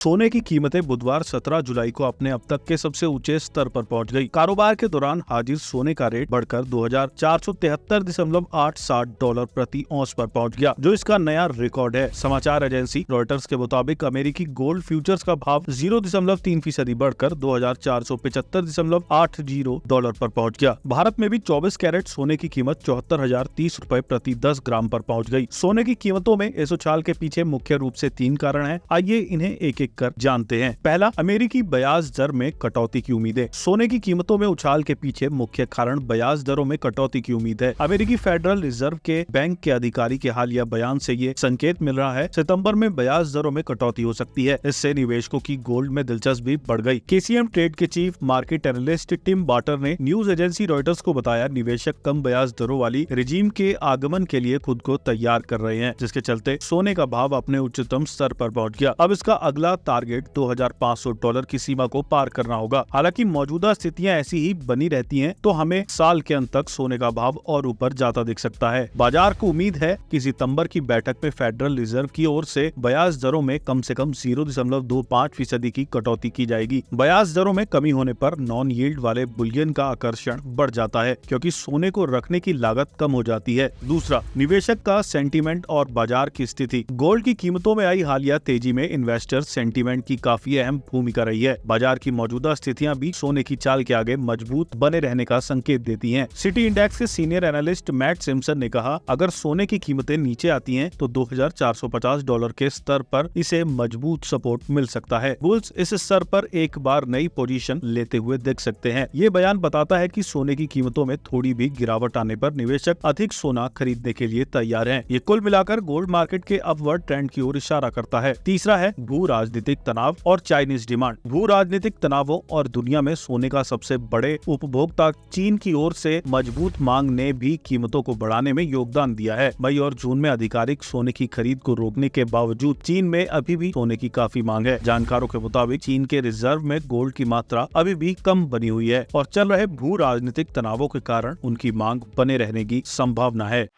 सोने की कीमतें बुधवार 17 जुलाई को अपने अब तक के सबसे ऊंचे स्तर पर पहुंच गई। कारोबार के दौरान हाजिर सोने का रेट बढ़कर $2,473.87 प्रति औंस पर पहुंच गया, जो इसका नया रिकॉर्ड है। समाचार एजेंसी रॉयटर्स के मुताबिक अमेरिकी गोल्ड फ्यूचर्स का भाव 0.3% बढ़कर $2,475.80 पर पहुंच गया। भारत में भी 24 कैरेट सोने की कीमत 74,030 प्रति 10 ग्राम पर पहुंच गई। सोने की कीमतों में इस उछाल के पीछे मुख्य रूप से 3 कारण हैं। आइए इन्हें एक कर जानते हैं। पहला, अमेरिकी ब्याज दर में कटौती की उम्मीदें। सोने की कीमतों में उछाल के पीछे मुख्य कारण ब्याज दरों में कटौती की उम्मीद है। अमेरिकी फेडरल रिजर्व के बैंक के अधिकारी के हालिया बयान से ये संकेत मिल रहा है सितंबर में ब्याज दरों में कटौती हो सकती है। इससे निवेशकों की गोल्ड में दिलचस्पी बढ़ गई। केसीएम ट्रेड के chief market analyst Tim Waterer ने न्यूज एजेंसी रॉयटर्स को बताया, निवेशक कम ब्याज दरों वाली रिजीम के आगमन के लिए खुद को तैयार कर रहे हैं, जिसके चलते सोने का भाव अपने उच्चतम स्तर पर पहुंच गया। अब इसका अगला टारगेट $2,500 की सीमा को पार करना होगा। हालांकि मौजूदा स्थितियां ऐसी ही बनी रहती हैं, तो हमें साल के अंत तक सोने का भाव और ऊपर जाता दिख सकता है। बाजार को उम्मीद है कि सितंबर की बैठक में फेडरल रिजर्व की ओर से ब्याज दरों में कम से कम 0.25% की कटौती की जाएगी। ब्याज दरों में कमी होने पर नॉन यील्ड वाले बुलियन का आकर्षण बढ़ जाता है, क्योंकि सोने को रखने की लागत कम हो जाती है। दूसरा, निवेशक का सेंटीमेंट और बाजार की स्थिति। गोल्ड की कीमतों में आई हालिया तेजी में इन्वेस्टर सेंटीमेंट की काफी अहम भूमिका रही है। बाजार की मौजूदा स्थितियां भी सोने की चाल के आगे मजबूत बने रहने का संकेत देती हैं। सिटी इंडेक्स के सीनियर एनालिस्ट मैट सिम्पसन ने कहा, अगर सोने की कीमतें नीचे आती हैं तो $2,450 के स्तर पर इसे मजबूत सपोर्ट मिल सकता है। बुल्स इस स्तर पर एक बार नई पोजीशन लेते हुए देख सकते हैं। ये बयान बताता है कि सोने की कीमतों में थोड़ी भी गिरावट आने पर निवेशक अधिक सोना खरीदने के लिए तैयार हैं। ये कुल मिलाकर गोल्ड मार्केट के अपवर्ड ट्रेंड की ओर इशारा करता है। तीसरा है भू राजनीतिक तनाव और चाइनीज डिमांड। भू राजनीतिक तनावों और दुनिया में सोने का सबसे बड़े उपभोक्ता चीन की ओर से मजबूत मांग ने भी कीमतों को बढ़ाने में योगदान दिया है। मई और जून में आधिकारिक सोने की खरीद को रोकने के बावजूद चीन में अभी भी सोने की काफी मांग है। जानकारों के मुताबिक चीन के रिजर्व में गोल्ड की मात्रा अभी भी कम बनी हुई है और चल रहे भू राजनीतिक तनावों के कारण उनकी मांग बने रहने की संभावना है।